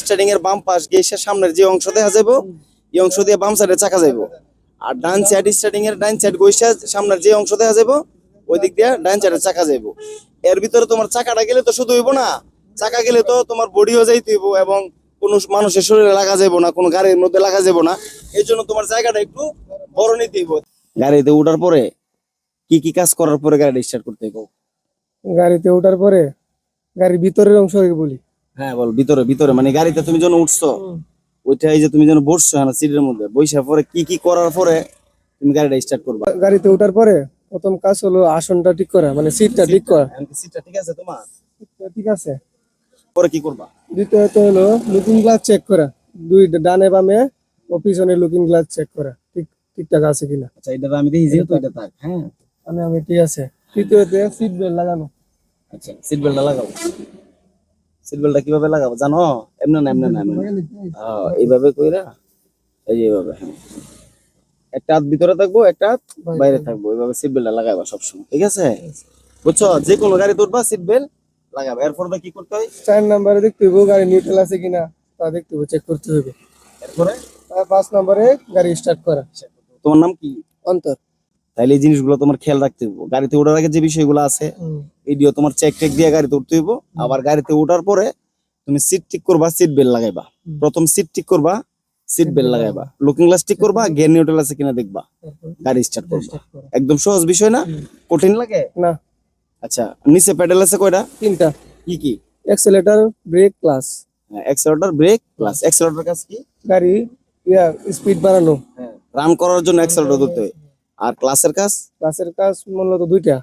Starting এর বাম পাশ গিয়ে সামনের যে অংশ দেখা যাবো এই অংশ দিয়ে বাম সাইডে চাকা যাইবো। আর ডান সাইড স্টার্টিং এর ডান সাইড গইসা সামনের যে অংশ দেখা যাবো ওই দিক দিয়ে ডান সাইডে চাকা যাইবো। এর ভিতরে তোমার চাকাটা গেলে তো শুধু হইব না, চাকা গেলে তো তোমার বডিও যাইতে হইব এবং কোনো মানুষের শরীরে লাগা যাবো না, কোনো গাড়ির মধ্যে লাগা যাবো না। এই জন্য তোমার জায়গাটা একটু বড় নিতে হইব। গাড়িতে উঠার পরে কি কি কাজ করার পরে গাড়িটা স্টার্ট করতে হইব? গাড়িতে ওঠার পরে গাড়ির ভিতরের অংশ বলি। হ্যাঁ বল, ভিতরে ভিতরে মানে গাড়িতে তুমি যখন উঠছো ওইটা এই যে তুমি যখন বসছো হ্যাঁ সিটের মধ্যে বইসার পরে কি কি করার পরে তুমি গাড়িটা স্টার্ট করবা? গাড়িতে ওঠার পরে প্রথম কাজ হলো আসনটা ঠিক করা, মানে সিটটা ঠিক করা। সিটটা ঠিক আছে তোমার? ঠিক আছে। পরে কি করবা? দ্বিতীয়ত হলো লুকিং গ্লাস চেক করা, দুই ডানে বামে ও পিছনে লুকিং গ্লাস চেক করা ঠিকঠাক আছে কিনা। আচ্ছা এটা আমি দেখি যেহেতু এটা থাক। হ্যাঁ আমি ঠিক আছে। তৃতীয়ত সিট বেল্ট লাগানো। আচ্ছা সিট বেল্টটা লাগাবো। সিট বেল্টটা কিভাবে লাগাবো জানো? এমনি না এমনি না এইভাবে কইরা এই যে এইভাবে, হ্যাঁ একটা হাত ভিতরে থাকবো একটা হাত বাইরে থাকবো, এইভাবে সিট বেল্টটা লাগাবা সবসময়, ঠিক আছে? বুঝছো? যে কোনো গাড়ি তুলবা সিট বেল্ট লাগাবা। এরপর কি করতে হয়? 4 নম্বরে দেখতে হবে গাড়ি নিউট্রাল আছে কিনা, তা দেখতে হবে, চেক করতে হবে। এরপরে 5 নম্বরে গাড়ি স্টার্ট করা। তোমার নাম কি? অন্তর। তাইলে এই জিনিসগুলো তোমার খেয়াল রাখতে হবে। গাড়িতে ওঠার আগে যে বিষয়গুলো আছে এইগুলো তোমার চেক টেক দিয়ে গাড়িতে উঠতে হইব। আবার গাড়িতে ওঠার পরে তুমি সিট ঠিক করবা, সিট বেল্ট লাগাইবা। প্রথম সিট ঠিক করবা, সিট বেল্ট লাগাইবা, লুকিং গ্লাস ঠিক করবা, গিয়ার নিউট্রাল আছে কিনা দেখবা, গাড়ি স্টার্ট করবা। একদম সহজ বিষয় না, কঠিন লাগে না। আচ্ছা নিচে প্যাডেল আছে কয়টা? 3টা। কি কি? Accelerator, brake, clutch. Accelerator, brake, clutch. Accelerator কাজ কি? গাড়ি স্পিড বাড়ানো, রান করার জন্য অ্যাক্সেলেটর ধরতে হয়। আর ক্লাচের কাজ? ক্লাচের কাজ মূলত 2টা,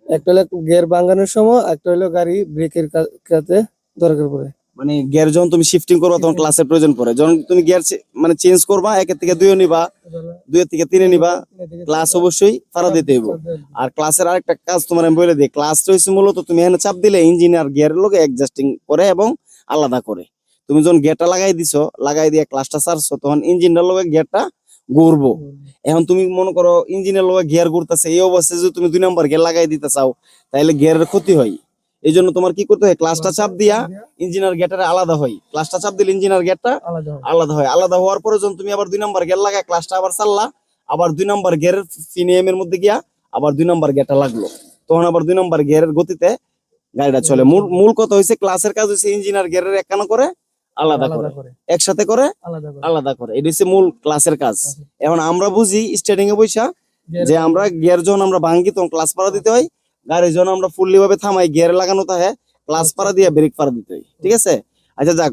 একটা হলো গিয়ার ভাঙানোর সময়, একটা হলো গাড়ি ব্রেকের কাজে দরকার পড়ে। মানে গিয়ার যখন তুমি শিফটিং করবা তখন ক্লাসের প্রয়োজন পড়ে। যখন তুমি গিয়ার মানে চেঞ্জ করবা 1 থেকে 2 নিবা, 2 থেকে 3 নিবা, ক্লাস অবশ্যই ফাড়া দিতে হইব। আর ক্লাসের আরেকটা কাজ তোমার আমি বলে দিই, ক্লাস রয়েছে মূলত তুমি এখানে চাপ দিলে ইঞ্জিনিয়ার গিয়ারের লগে অ্যাডজাস্টিং করে এবং আলাদা করে। তুমি যখন গিয়ারটা লাগাই দিছো, লাগাই দিয়ে ক্লাসটা ছাড়ছো তখন ইঞ্জিনের লগে গিয়ারটা ঘুরবো। এখন তুমি মনে করো ইঞ্জিনের লগে গিয়ার ঘুরতেছে, এই অবস্থায় যদি তুমি 2 নম্বর গিয়ার লাগাই দিতে চাও তাহলে গিয়ারের ক্ষতি হয়। এই জন্য তোমার কি করতে হয়, ক্লাসটা চাপ দিয়া ইঞ্জিনিয়ার গিয়ারটা আলাদা হয়। ক্লাসটা চাপ দিলে ইঞ্জিনিয়ার গিয়ারটা আলাদা হয়। আলাদা হওয়ার পরে যখন তুমি আবার 2 নম্বর গিয়ার লাগায় ক্লাসটা আবার চাললা, আবার 2 নম্বর গিয়ারের ফিনিএম এর মধ্যে গিয়া আবার 2 নম্বর গিয়ারটা লাগলো, তখন আবার 2 নম্বর গিয়ারের গতিতে গাড়িটা চলে। মূল কথা হইছে ক্লাসের কাজ হইছে ইঞ্জিনিয়ার গিয়ারের একখানা করে আলাদা করে, একসাথে করে আলাদা করে। এটা হচ্ছে মূল ক্লাসের কাজ। এখন আমরা বুঝি স্টার্টিং এ বইসা যে আমরা গিয়ার যখন আমরা ভাঙ্গি তখন ক্লাস পাড়া দিতে হয়, গাড়ি যখন আমরা ফুললি ভাবে থামাই গিয়ারে লাগানো থাকে ক্লাস পাড়া দিয়ে ব্রেক পাড়া দিতে হয়, ঠিক আছে? আচ্ছা যাক,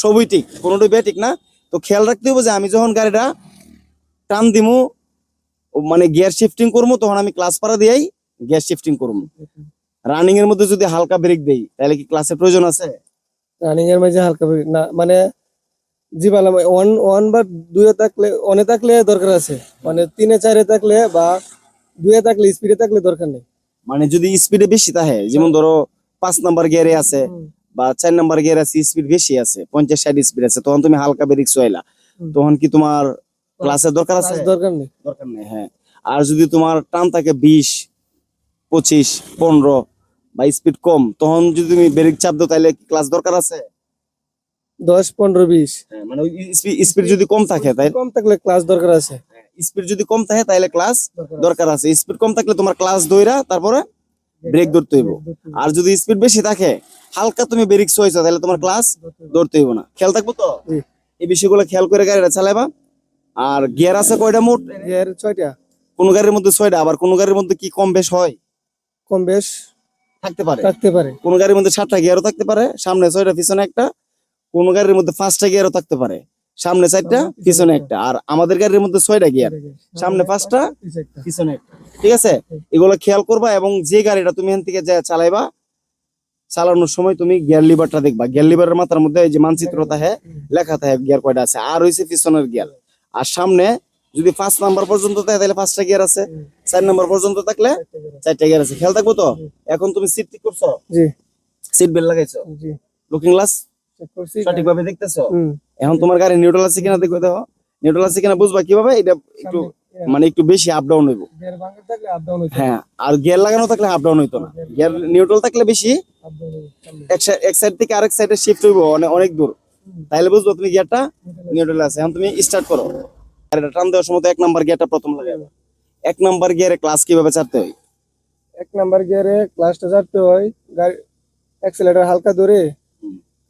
সবই ঠিক, কোনোটাই ঠিক না। তো খেয়াল রাখতে হবে যে আমি যখন গাড়িটা টান দিমু মানে গিয়ার শিফটিং করবো তখন আমি ক্লাস পাড়া দিয়েই গিয়ার শিফটিং করবো। রানিং এর মধ্যে যদি হালকা ব্রেক দেই তাহলে কি ক্লাসের প্রয়োজন আছে? রানিং এর মাঝে হালকা ব্রেক না, মানে জি বললাম 1 বা 2 এ থাকলে, 1 এ থাকলে দরকার আছে, মানে 3 এ 4 এ থাকলে বা 2 এ থাকলে, স্পিডে থাকলে দরকার নেই। মানে যদি স্পিডে বেশি থাকে, যেমন ধরো 5 নাম্বার গিয়ারে আছে বা 4 নাম্বার গিয়ার আছে, স্পিড বেশি আছে, 50-60 স্পিড আছে, তখন তুমি হালকা ব্রেক চলাইলা, তখন কি তোমার ক্লাসের দরকার আছে? দরকার নেই। হ্যাঁ। আর যদি তোমার টান থাকে 20, 25, 15 বা স্পিড কম, তখন যদি তুমি ব্রেক চাপ দাও তাহলে ক্লাস দরকার আছে? 10, 15, 20। মানে স্পিড যদি কম থাকে তাই কম থাকলে ক্লাস দরকার আছে। স্পিড যদি কম থাকে তাহলে ক্লাস দরকার আছে। স্পিড কম থাকলে তোমার ক্লাস ধইরা তারপরে ব্রেক ধরতে হইব। আর যদি স্পিড বেশি থাকে, হালকা তুমি ব্রেক ছুঁইছো তাহলে তোমার ক্লাস ধরতে হইব না। খেয়াল থাকবো তো এই বিষয়গুলো, খেয়াল করে গাড়িটা চালাবা। আর গিয়ার আছে কয়টা মোট? গিয়ার 6টা। কোন গাড়ির মধ্যে 6টা, আবার কোন গাড়ির মধ্যে কি কম বেশ হয়? কম বেশ থাকতে পারে। কোন গাড়ির মধ্যে 7টা গিয়ারও থাকতে পারে, সামনে 6টা পিছনে একটা। কোন গাড়ির মধ্যে 5টা গিয়ারও থাকতে পারে, সামনে 4টা পিছনে একটা। আর আমাদের গাড়ির মধ্যে 6টা গিয়ার, সামনে 5টা পিছনে একটা, ঠিক আছে? এগুলো খেয়াল করবা। এবং যে গাড়িটা তুমি এখান থেকে যা চালাইবা, চালানোর সময় তুমি গিয়ার লিভারটা দেখবা। গিয়ার লিভারের মাথার মধ্যে এই যে মানচিত্র থাকে, লেখা থাকে গিয়ার কয়টা আছে। আর হইছে পিছনের গিয়ার। আর সামনে যদি 5 নাম্বার পর্যন্ত থাকে তাহলে 5টা গিয়ার আছে, 4 নাম্বার পর্যন্ত থাকলে 4টা গিয়ার আছে। খেয়াল থাকবো তো? এখন তুমি সিট ঠিক করছো? জি। সিট বেল্ট লাগাইছো? জি। লুকিং গ্লাস চেক করছি, সঠিকভাবে দেখতেছো? এখন তোমার গাড়ি নিউট্রাল আছে কিনা দেখো। দেখো নিউট্রাল আছে কিনা বুঝবা কিভাবে? এটা একটু মানে একটু বেশি আপ ডাউন হইব। গিয়ার ভাঙা থাকলে আপ ডাউন হইতো। হ্যাঁ, আর গিয়ার লাগানো থাকলে আপ ডাউন হইতো না। গিয়ার নিউট্রাল থাকলে বেশি আপ ডাউন হইতো। এক সাইড থেকে আরেক সাইডে শিফট হইব অনেক দূর। তাইলে বুঝবো তুমি গিয়ারটা নিউট্রাল আছে। এখন তুমি স্টার্ট করো, গাড়িটা টান দেওয়ার সময় তো 1 নাম্বার গিয়ারটা প্রথম লাগাবে। 1 নাম্বার গিয়ারে ক্লাস কিভাবে ছাড়তে হয়? 1 নাম্বার গিয়ারে ক্লাসটা ছাড়তে হয়, গাড়ি অ্যাক্সেলেটর হালকা ধরে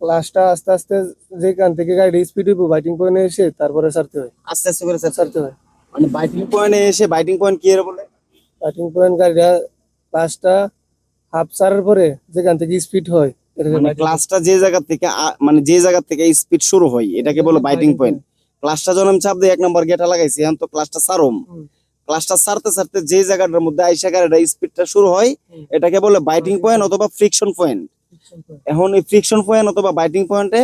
ক্লাসটা আস্তে আস্তে যেখান থেকে গাড়ি স্পিড হইব বাইটিং পয়েন্টে এসে তারপরে ছাড়তে হয়। আস্তে আস্তে করে ছাড়তে ছাড়তে হয় মানে বাইটিং পয়েন্টে এসে, বাইটিং পয়েন্ট কি এর বলে? বাইটিং পয়েন্ট গাড়িটা ক্লাসটা হাফ ছাড়ার পরে যেখান থেকে স্পিড হয় এটাকে মানে biting ক্লাসটা যে জায়গা থেকে মানে যে জায়গা থেকে স্পিড শুরু হয় এটাকে বলে বাইটিং পয়েন্ট। ক্লাসটা যখন আমি চাপ দিয়ে 1 নাম্বার গিয়ারটা লাগাইছি, এখন তো ক্লাসটা ছাড়ুম। হুম। ক্লাসটা ছাড়তে ছাড়তে যে জায়গাটার মধ্যে আইসা গাড়িটা স্পিডটা শুরু হয় এটাকে বলে বাইটিং পয়েন্ট অথবা ফ্রিকশন পয়েন্ট। এখন এই ফ্রিকশন পয়েন্ট অথবা বাইটিং পয়েন্টে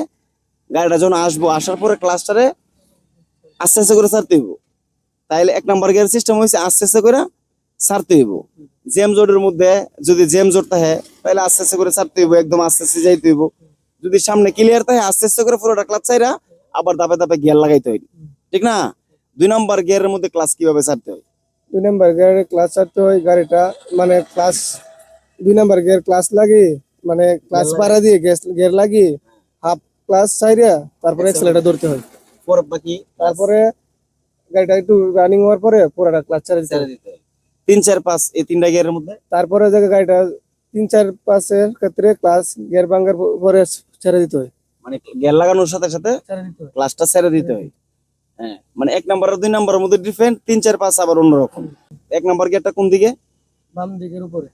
গাড়িটা যখন আসবো, আসার পরে ক্লাসটারে আস্তে আস্তে করে ছাড়তে হইব। তাইলে 1 নাম্বার গিয়ার সিস্টেম হয়েছে আস্তে আস্তে করে ছাড়তে হইব। জ্যাম জোডের মধ্যে যদি জ্যাম জোড থাকে তাহলে আস্তে আস্তে করে ছাড়তে হইব, একদম আস্তে আস্তে যাইতে হইব। যদি সামনে ক্লিয়ার থাকে আস্তে আস্তে করে পুরোটা ক্লাচ ছাইরা আবার ধাপে ধাপে গিয়ার লাগাইতে হয়, ঠিক না? 2 নাম্বার গিয়ারের মধ্যে ক্লাস কিভাবে ছাড়তে হয়? 2 নাম্বার গিয়ারে ক্লাস ছাড়তে হয় গাড়িটা, মানে ক্লাস 2 নাম্বার গিয়ার ক্লাস লাগে, মানে ক্লাস পাড়া দিয়ে গিয়ার লাগিয়ে হাফ ক্লাস ছাইরা তারপরে অ্যাক্সেলেটর ধরতে হয়। পরে বাকি তারপরে গাড়িটা একটু রানিং হওয়ার পরে পুরোটা ক্লাচ ছেড়ে দিতে ছেড়ে হয়। দিতে হয়। 3 4 5 এই 3টা গিয়ারের মধ্যে তারপরে যে গাড়িটা 3 4 5 এর ক্ষেত্রে ক্লাস গিয়ার ভাঙার পরে ছেড়ে দিতে হয়। মানে গিয়ার লাগানোর সাথে সাথে ছেড়ে দিতে হয়। ক্লাসটা ছেড়ে দিতে হয়। হ্যাঁ, মানে 1 নাম্বার আর 2 নাম্বারের মধ্যে ডিফারেন্ট, 3 4 5 আবার অন্যরকম। 1 নাম্বার গিয়ারটা কোন দিকে বাম দিকের উপরে,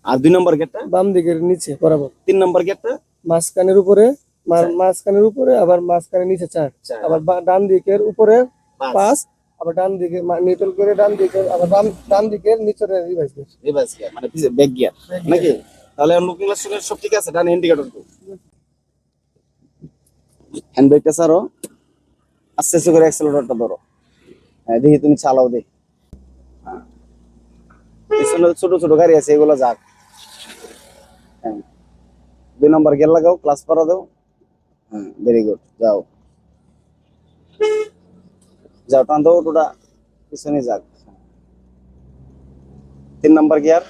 আর 2 নাম্বার গিয়ারটা? বাম দিকের নিচে বরাবর। 3 নাম্বার গিয়ারটা মাঝখানের উপরে, মাঝখানের উপরে, আবার মাঝখানের নিচে 4, চার। আবার ডান দিকের উপরে 5 5, আবার ডান দিকে নিউট্রাল করে ডান দিকে, আবার ডান দিকের নিচে রিভাইস গিয়ার। রিভার্স গিয়ার মানে ব্যাক গিয়ার নাকি? তাহলে লুকিং গ্লাস সব ঠিক আছে, ডান ইন্ডিকেটর তো হ্যান্ড ব্রেকটা ছাড়ো, আস্তে আস্তে করে অ্যাক্সেলারেটরটা ধরো। হ্যাঁ, দেখি তুমি চালাও দে। হ্যাঁ, পিছনে ছোট ছোট গাড়ি আছে এগুলো যাক। হ্যাঁ, 2 নাম্বার গিয়ার লাগাও, ক্লাস পারা দাও। হ্যাঁ, ভেরি গুড, যাও যাও, টান দাও, ওটা পিছনে যাক। 3 নাম্বার গিয়ার।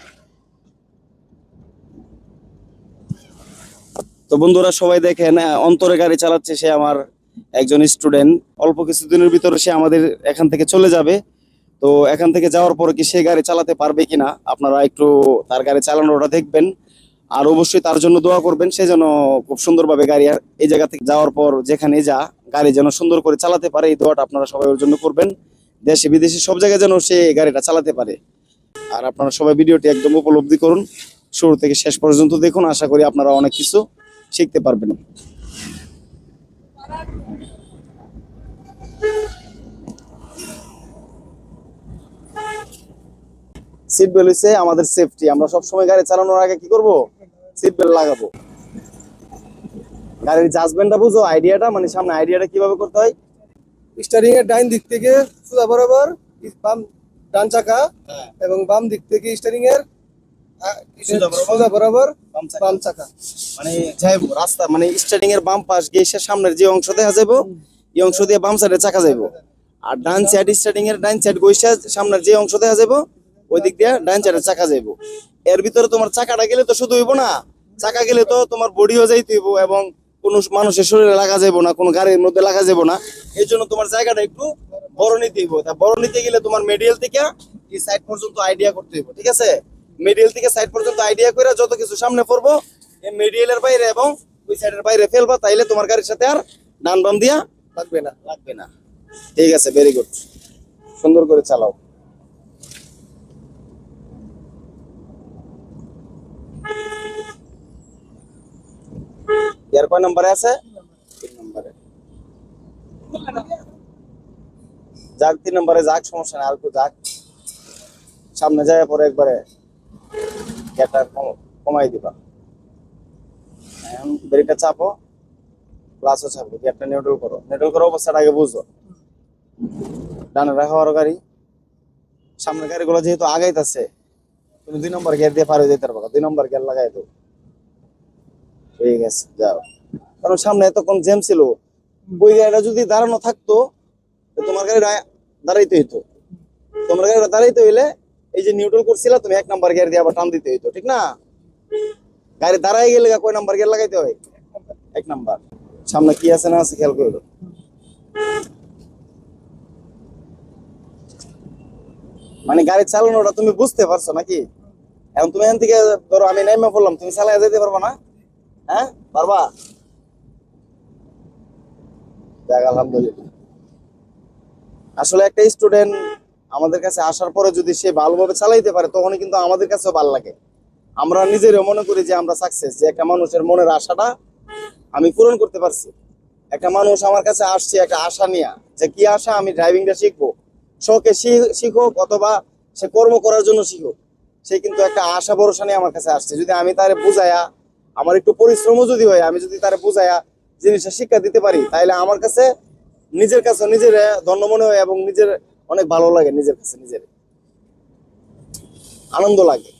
তো বন্ধুরা সবাই দেখেন, অন্তরে গাড়ি চালাচ্ছে, সে আমার একজন স্টুডেন্ট। অল্প কিছুদিনের ভিতরে সে আমাদের এখান থেকে চলে যাবে। তো এখান থেকে যাওয়ার পরে কি সে গাড়ি চালাতে পারবে কিনা আপনারা একটু তার গাড়ি চালানোটা দেখবেন, আর অবশ্যই তার জন্য দোয়া করবেন, সে যেন খুব সুন্দরভাবে গাড়ি এই জায়গা থেকে যাওয়ার পর যেখানে যা গাড়ি যেন সুন্দর করে চালাতে পারে, এই দোয়াটা আপনারা সবাই ওর জন্য করবেন। দেশে বিদেশে সব জায়গায় যেন সে গাড়িটা চালাতে পারে। আর আপনারা সবাই ভিডিওটি একদম উপলব্ধি করুন, শুরু থেকে শেষ পর্যন্ত দেখুন, আশা করি আপনারা অনেক কিছু শিখতে পারবেন। সিট বেল্ট হচ্ছে আমাদের সেফটি। আমরা সবসময় গাড়ি চালানোর আগে কি করব? সিট বেল্ট লাগাবো। গাড়ির জাজমেন্টটা বুঝো, আইডিয়াটা, মানে সামনে আইডিয়াটা কিভাবে করতে হয়। স্টারিং এর ডান দিক থেকে সোজা বরাবর বাম ডান চাকা, এবং বাম দিক থেকে স্টারিং এর সোজা বরাবর বাম চাকা। মানে যাইবো রাস্তা, মানে স্টার্টিং এর বাম পাশ গিয়ে সামনের যে অংশ দেখা যাবো এই অংশ দিয়ে বাম সাইডে চাকা যাইবো। আর ডান সাইড স্টার্টিং এর ডান সাইড গইসা সামনের যে অংশ দেখা যাবো ওই দিক দিয়ে ডান সাইডে চাকা যাইবো। এর ভিতরে তোমার চাকাটা গেলে তো শুধু হইবো না, চাকা গেলে তো তোমার বডিও যাইতে হইব, এবং কোনো মানুষের শরীরে লাগা যাইবো না, কোনো গাড়ির মধ্যে লাগা যাইবো না। এই জন্য তোমার জায়গাটা একটু বড় নিতে হইব। তা বড় নিতে গেলে তোমার মিডিয়াল থেকে এই সাইড পর্যন্ত আইডিয়া করতে হইব, ঠিক আছে? মিডিয়াল থেকে সাইড পর্যন্ত আইডিয়া করে যত কিছু সামনে পড়বো এই মিডিয়ালের বাইরে এবং ওই সাইডের বাইরে ফেলবা, তাইলে তোমার গাড়ির সাথে আর ডান বাম দিয়া লাগবে না। ঠিক আছে, ভেরি গুড, সুন্দর করে চালাও। ইয়ার কয় নম্বরে আছে? 3 নম্বরে। যাক 3 নম্বরে যাক, সমস্যা নাই, আর একটু যাক। সামনে যায় পরে একবারে গিয়ারটা কমাই দিবা। এখন ব্রেকটা চাপো, ক্লাসও চাপো, গিয়ারটা নিউট্রাল করো। নিউট্রাল করার অবস্থাটা আগে বুঝো। ডানে রাখা আর গাড়ি, সামনের গাড়িগুলো যেহেতু আগাইতেছে, তুমি 2 নম্বর গিয়ার দিয়ে পার হয়ে যেতে পারবা। 2 নম্বর গিয়ার লাগাই দাও। ঠিক আছে, যাও। কারণ সামনে এতক্ষণ জ্যাম ছিল, ওই গাড়িটা যদি দাঁড়ানো থাকতো তো তোমার গাড়িটা দাঁড়াইতে হইতো। তোমার গাড়িটা দাঁড়াইতে হইলে এই যে নিউট্রাল করছিলা তুমি 1 নাম্বার গিয়ার দিয়ে আবার টান দিতে হইতো, ঠিক না? গাড়ি দাঁড়াই গেলে কয় নাম্বার গিয়ার লাগাইতে হয়? 1 নাম্বার। সামনে কি আছে না আছে খেয়াল করো। মানে গাড়ি চালানোটা তুমি বুঝতে পারছো নাকি? এখন তুমি এখান থেকে ধরো আমি নেমে পড়লাম, তুমি চালায় যেতে পারবা না? হ্যাঁ, পারবা? দেখ, আলহামদুলিল্লাহ। আসলে একটা স্টুডেন্ট আমাদের কাছে আসার পরে যদি সে ভালোভাবে চালাইতে পারে তখনই কিন্তু আমাদের কাছেও ভালো লাগে। আমরা নিজেরও মনে করি যে আমরা সাকসেস, যে একটা মানুষের মনের আশাটা আমি পূরণ করতে পারছি। একটা মানুষ আমার কাছে আসছে একটা আশা নিয়ে, যে কি আশা, আমি ড্রাইভিংটা শিখবো, শখে শিখুক অথবা সে কর্ম করার জন্য শিখুক, সে কিন্তু একটা আশা ভরসা নিয়ে আমার কাছে আসছে। যদি আমি তারে বুঝায়া, আমার একটু পরিশ্রমও যদি হয়, আমি যদি তারে বুঝায়া জিনিসটা শিক্ষা দিতে পারি, তাহলে আমার কাছে নিজের কাছে নিজের ধন্য মনে হয় এবং নিজের অনেক ভালো লাগে, নিজের কাছে নিজের আনন্দ লাগে।